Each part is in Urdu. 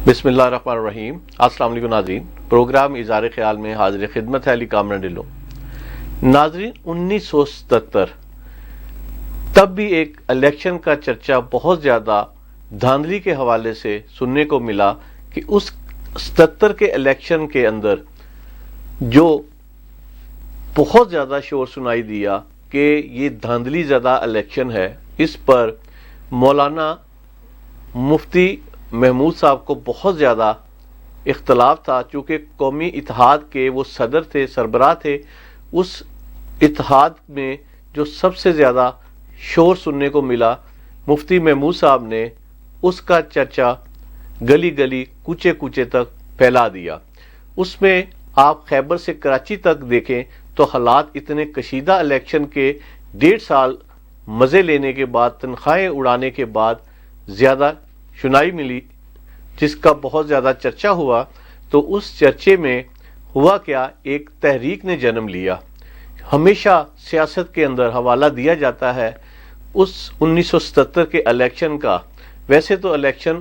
بسم اللہ الرحمن الرحیم۔ السلام علیکم ناظرین، پروگرام اظہار خیال میں حاضر خدمت ہے علی کامران ڈلو۔ ناظرین، 1977 تب بھی ایک الیکشن کا چرچا بہت زیادہ دھاندلی کے حوالے سے سننے کو ملا کہ اس 77 کے الیکشن کے اندر جو بہت زیادہ شور سنائی دیا کہ یہ دھاندلی زدہ الیکشن ہے، اس پر مولانا مفتی محمود صاحب کو بہت زیادہ اختلاف تھا، چونکہ قومی اتحاد کے وہ صدر تھے، سربراہ تھے۔ اس اتحاد میں جو سب سے زیادہ شور سننے کو ملا، مفتی محمود صاحب نے اس کا چرچا گلی گلی کوچے کوچے تک پھیلا دیا۔ اس میں آپ خیبر سے کراچی تک دیکھیں تو حالات اتنے کشیدہ الیکشن کے 1.5 سال مزے لینے کے بعد، تنخواہیں اڑانے کے بعد زیادہ سنائی ملی، جس کا بہت زیادہ چرچا ہوا۔ تو اس چرچے میں ہوا کیا، ایک تحریک نے جنم لیا۔ ہمیشہ سیاست کے اندر حوالہ دیا جاتا ہے اس 1977 کے الیکشن کا۔ ویسے تو الیکشن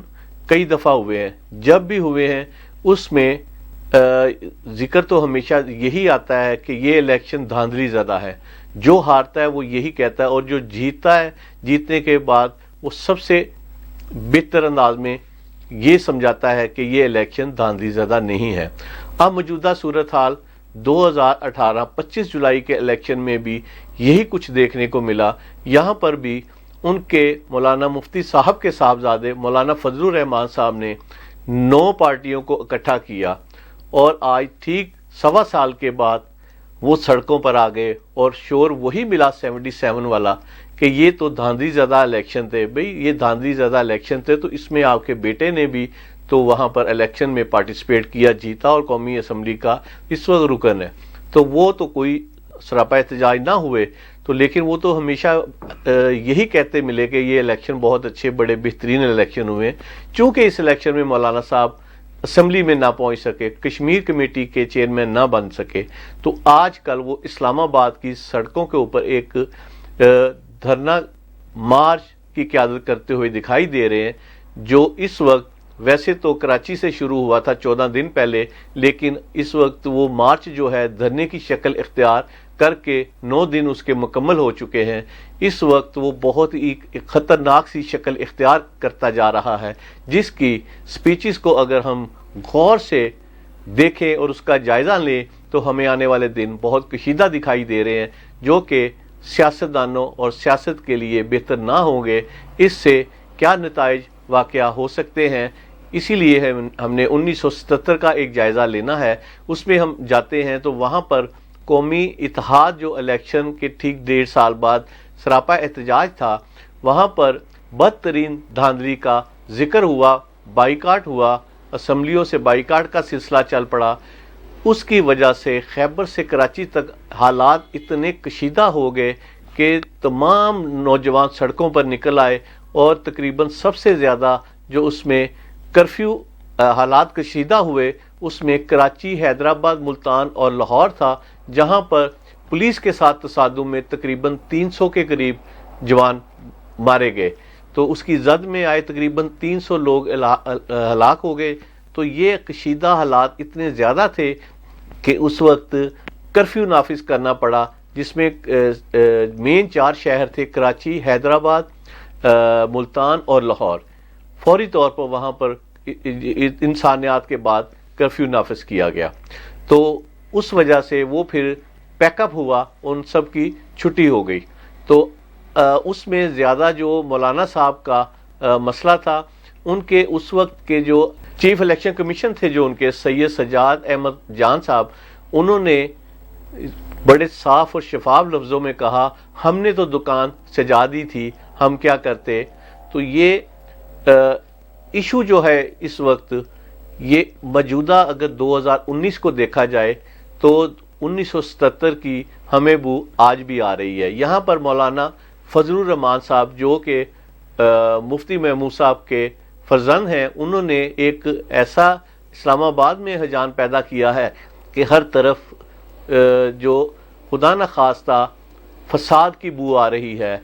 کئی دفعہ ہوئے ہیں، جب بھی ہوئے ہیں اس میں ذکر تو ہمیشہ یہی آتا ہے کہ یہ الیکشن دھاندلی زدہ ہے۔ جو ہارتا ہے وہ یہی کہتا ہے، اور جو جیتتا ہے، جیتنے کے بعد وہ سب سے بہتر انداز میں یہ سمجھاتا ہے کہ یہ الیکشن دھاندلی زدہ نہیں ہے۔ اب موجودہ صورتحال 2018 25 جولائی کے الیکشن میں بھی یہی کچھ دیکھنے کو ملا۔ یہاں پر بھی ان کے مولانا مفتی صاحب کے صاحبزادے مولانا فضل الرحمان صاحب نے 9 پارٹیوں کو اکٹھا کیا، اور آج ٹھیک 1.25 سال کے بعد وہ سڑکوں پر آ گئے، اور شور وہی ملا 77 والا کہ یہ تو دھاندلی زدہ الیکشن تھے۔ بھئی یہ دھاندلی زدہ الیکشن تھے تو اس میں آپ کے بیٹے نے بھی تو وہاں پر الیکشن میں پارٹیسپیٹ کیا، جیتا، اور قومی اسمبلی کا اس وقت رکن ہے، تو وہ تو کوئی سراپا احتجاج نہ ہوئے، تو لیکن وہ تو ہمیشہ یہی کہتے ملے کہ یہ الیکشن بہت اچھے بڑے بہترین الیکشن ہوئے۔ چونکہ اس الیکشن میں مولانا صاحب اسمبلی میں نہ پہنچ سکے، کشمیر کمیٹی کے چیئرمین نہ بن سکے، تو آج کل وہ اسلام آباد کی سڑکوں کے اوپر ایک دھرنا مارچ کی قیادت کرتے ہوئے دکھائی دے رہے ہیں، جو اس وقت ویسے تو کراچی سے شروع ہوا تھا 14 دن پہلے، لیکن اس وقت وہ مارچ جو ہے دھرنے کی شکل اختیار کر کے 9 دن اس کے مکمل ہو چکے ہیں۔ اس وقت وہ بہت ہی خطرناک سی شکل اختیار کرتا جا رہا ہے، جس کی سپیچز کو اگر ہم غور سے دیکھیں اور اس کا جائزہ لیں تو ہمیں آنے والے دن بہت کشیدہ دکھائی دے رہے ہیں، جو کہ سیاستدانوں اور سیاست کے لیے بہتر نہ ہوں گے۔ اس سے کیا نتائج واقعہ ہو سکتے ہیں، اسی لیے ہم نے 1977 کا ایک جائزہ لینا ہے۔ اس میں ہم جاتے ہیں تو وہاں پر قومی اتحاد جو الیکشن کے ٹھیک 1.5 سال بعد سراپا احتجاج تھا، وہاں پر بدترین دھاندلی کا ذکر ہوا، بائیکاٹ ہوا، اسمبلیوں سے بائیکاٹ کا سلسلہ چل پڑا۔ اس کی وجہ سے خیبر سے کراچی تک حالات اتنے کشیدہ ہو گئے کہ تمام نوجوان سڑکوں پر نکل آئے، اور تقریباً سب سے زیادہ جو اس میں کرفیو حالات کشیدہ ہوئے، اس میں کراچی، حیدرآباد، ملتان اور لاہور تھا، جہاں پر پولیس کے ساتھ تصادم میں تقریباً 300 کے قریب جوان مارے گئے، تو اس کی زد میں آئے تقریباً 300 لوگ ہلاک ہو گئے۔ تو یہ کشیدہ حالات اتنے زیادہ تھے کہ اس وقت کرفیو نافذ کرنا پڑا، جس میں مین 4 شہر تھے، کراچی، حیدرآباد، ملتان اور لاہور۔ فوری طور پر وہاں پر انسانیات کے بعد کرفیو نافذ کیا گیا، تو اس وجہ سے وہ پھر پیک اپ ہوا، ان سب کی چھٹی ہو گئی۔ تو اس میں زیادہ جو مولانا صاحب کا مسئلہ تھا، ان کے اس وقت کے جو چیف الیکشن کمیشن تھے، جو ان کے سید سجاد احمد جان صاحب، انہوں نے بڑے صاف اور شفاف لفظوں میں کہا، ہم نے تو دکان سجا دی تھی، ہم کیا کرتے۔ تو یہ ایشو جو ہے اس وقت، یہ موجودہ اگر 2019 کو دیکھا جائے تو 1977 کی ہمیں بو آج بھی آ رہی ہے۔ یہاں پر مولانا فضل الرحمان صاحب، جو کہ مفتی محمود صاحب کے فرزند ہیں، انہوں نے ایک ایسا اسلام آباد میں ہیجان پیدا کیا ہے کہ ہر طرف جو خدا نخواستہ فساد کی بو آ رہی ہے،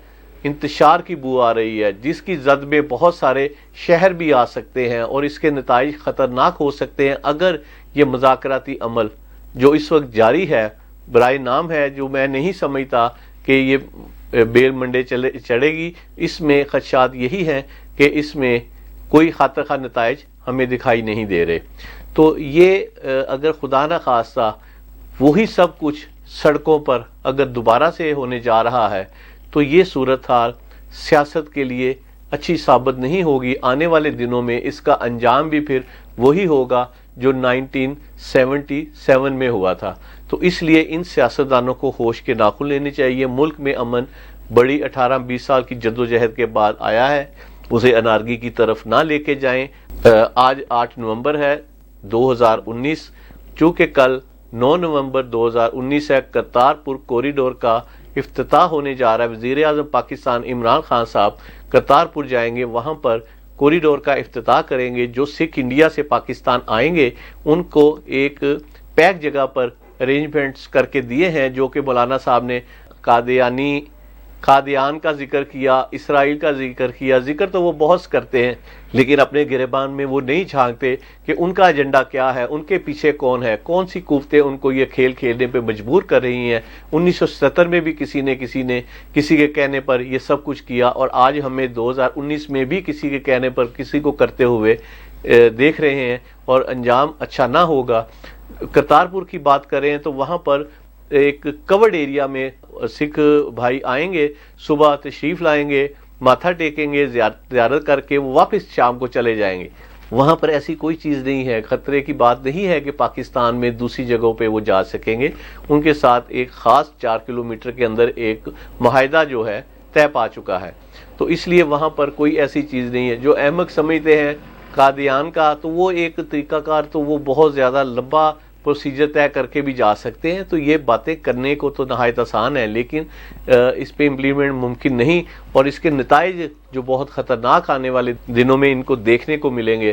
انتشار کی بو آ رہی ہے، جس کی زد میں بہت سارے شہر بھی آ سکتے ہیں اور اس کے نتائج خطرناک ہو سکتے ہیں اگر یہ مذاکراتی عمل جو اس وقت جاری ہے برائے نام ہے، جو میں نہیں سمجھتا کہ یہ بیل منڈے چڑھے گی۔ اس میں خدشات یہی ہیں کہ اس میں کوئی خاطر خواہ نتائج ہمیں دکھائی نہیں دے رہے۔ تو یہ اگر خدا نہ خواستہ وہی سب کچھ سڑکوں پر اگر دوبارہ سے ہونے جا رہا ہے تو یہ صورتحال سیاست کے لیے اچھی ثابت نہیں ہوگی۔ آنے والے دنوں میں اس کا انجام بھی پھر وہی ہوگا جو 1977 میں ہوا تھا۔ تو اس لیے ان سیاستدانوں کو ہوش کے ناخن لینے چاہیے۔ ملک میں امن بڑی 18-20 سال کی جدوجہد کے بعد آیا ہے، اسے انارکی کی طرف نہ لے کے جائیں۔ آج 8 نومبر ہے 2019، چونکہ کل 9 نومبر 2019 ہے، کرتارپور کوریڈور کا افتتاح ہونے جا رہا ہے۔ وزیر اعظم پاکستان عمران خان صاحب کرتارپور جائیں گے، وہاں پر کوریڈور کا افتتاح کریں گے۔ جو سکھ انڈیا سے پاکستان آئیں گے ان کو ایک پیک جگہ پر ارینجمنٹس کر کے دیے ہیں، جو کہ مولانا صاحب نے قادیان کا ذکر کیا، اسرائیل کا ذکر کیا۔ ذکر تو وہ بہت کرتے ہیں لیکن اپنے گریبان میں وہ نہیں جھانکتے کہ ان کا ایجنڈا کیا ہے، ان کے پیچھے کون ہے، کون سی قوتیں ان کو یہ کھیل کھیلنے پہ مجبور کر رہی ہیں۔ 1977 میں بھی کسی نے کسی کے کہنے پر یہ سب کچھ کیا، اور آج ہمیں 2019 میں بھی کسی کے کہنے پر کسی کو کرتے ہوئے دیکھ رہے ہیں، اور انجام اچھا نہ ہوگا۔ کرتارپور کی بات کریں تو وہاں پر ایک کورڈ ایریا میں سکھ بھائی آئیں گے، صبح تشریف لائیں گے، ماتھا ٹیکیں گے، زیارت کر کے وہ واپس شام کو چلے جائیں گے۔ وہاں پر ایسی کوئی چیز نہیں ہے، خطرے کی بات نہیں ہے کہ پاکستان میں دوسری جگہوں پہ وہ جا سکیں گے۔ ان کے ساتھ ایک خاص 4 کلومیٹر کے اندر ایک معاہدہ جو ہے طے پا چکا ہے، تو اس لیے وہاں پر کوئی ایسی چیز نہیں ہے۔ جو احمق سمجھتے ہیں قادیان کا، تو وہ ایک طریقہ کار تو وہ بہت زیادہ لمبا پروسیجر طے کر کے بھی جا سکتے ہیں، تو یہ باتیں کرنے کو تو نہایت آسان ہے لیکن اس پہ امپلیمنٹ ممکن نہیں، اور اس کے نتائج جو بہت خطرناک آنے والے دنوں میں ان کو دیکھنے کو ملیں گے۔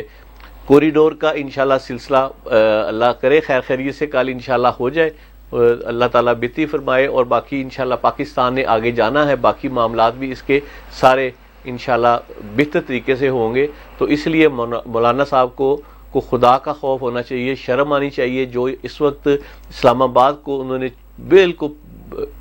کوریڈور کا انشاءاللہ سلسلہ اللہ کرے خیر خیریت سے کل انشاءاللہ ہو جائے، اللہ تعالیٰ بہتری فرمائے، اور باقی انشاءاللہ پاکستان نے آگے جانا ہے، باقی معاملات بھی اس کے سارے انشاءاللہ بہتر طریقے سے ہوں گے۔ تو اس لیے مولانا صاحب کو خدا کا خوف ہونا چاہیے، شرم آنی چاہیے۔ جو اس وقت اسلام آباد کو انہوں نے بالکل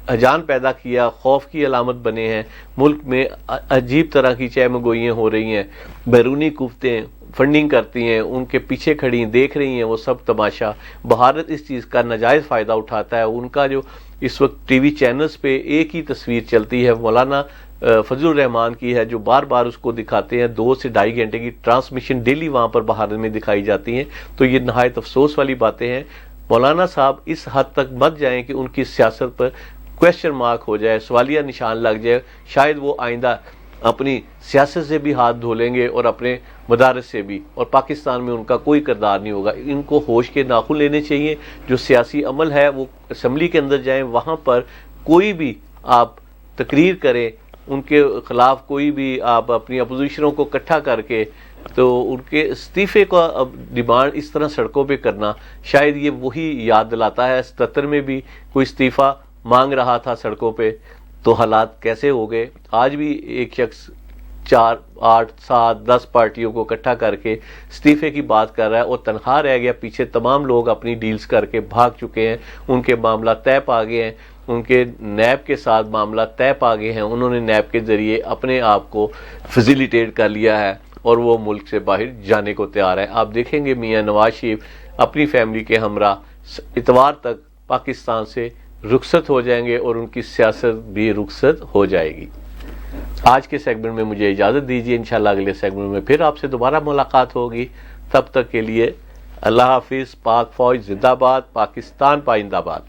ہجان پیدا کیا، خوف کی علامت بنے ہیں، ملک میں عجیب طرح کی چہ مگوئیاں ہو رہی ہیں، بیرونی قوتیں فنڈنگ کرتی ہیں، ان کے پیچھے کھڑی دیکھ رہی ہیں وہ سب تماشا۔ بھارت اس چیز کا ناجائز فائدہ اٹھاتا ہے۔ ان کا جو اس وقت ٹی وی چینلز پہ ایک ہی تصویر چلتی ہے مولانا فضل الرحمان کی ہے، جو بار بار اس کو دکھاتے ہیں، 2 سے 2.5 گھنٹے کی ٹرانسمیشن ڈیلی وہاں پر بھارت میں دکھائی جاتی ہیں۔ تو یہ نہایت افسوس والی باتیں ہیں۔ مولانا صاحب اس حد تک مت جائیں کہ ان کی سیاست پر کویسچن مارک ہو جائے، سوالیہ نشان لگ جائے، شاید وہ آئندہ اپنی سیاست سے بھی ہاتھ دھو لیں گے اور اپنے مدارس سے بھی، اور پاکستان میں ان کا کوئی کردار نہیں ہوگا۔ ان کو ہوش کے ناخن لینے چاہیے۔ جو سیاسی عمل ہے وہ اسمبلی کے اندر جائیں، وہاں پر کوئی بھی آپ تقریر کریں، ان کے خلاف کوئی بھی آپ اپنی اپوزیشنوں کو اکٹھا کر کے تو ان کے استعفے کا ڈیمانڈ اس طرح سڑکوں پہ کرنا، شاید یہ وہی یاد دلاتا ہے 77 میں بھی کوئی استعفیٰ مانگ رہا تھا سڑکوں پہ، تو حالات کیسے ہو گئے۔ آج بھی ایک شخص 4, 8, 7, 10 پارٹیوں کو اکٹھا کر کے استعفے کی بات کر رہا ہے اور تنہا رہ گیا، پیچھے تمام لوگ اپنی ڈیلز کر کے بھاگ چکے ہیں، ان کے معاملہ طے پا گئے ہیں، ان کے نیب کے ساتھ معاملہ طے پا گئے ہیں، انہوں نے نیب کے ذریعے اپنے آپ کو فیسیلیٹیٹ کر لیا ہے اور وہ ملک سے باہر جانے کو تیار ہے۔ آپ دیکھیں گے میاں نواز شریف اپنی فیملی کے ہمراہ اتوار تک پاکستان سے رخصت ہو جائیں گے اور ان کی سیاست بھی رخصت ہو جائے گی۔ آج کے سیگمنٹ میں مجھے اجازت دیجیے، انشاءاللہ اگلے سیگمنٹ میں پھر آپ سے دوبارہ ملاقات ہوگی۔ تب تک کے لیے اللہ حافظ۔ پاک فوج زندہ باد، پاکستان پائندہ باد۔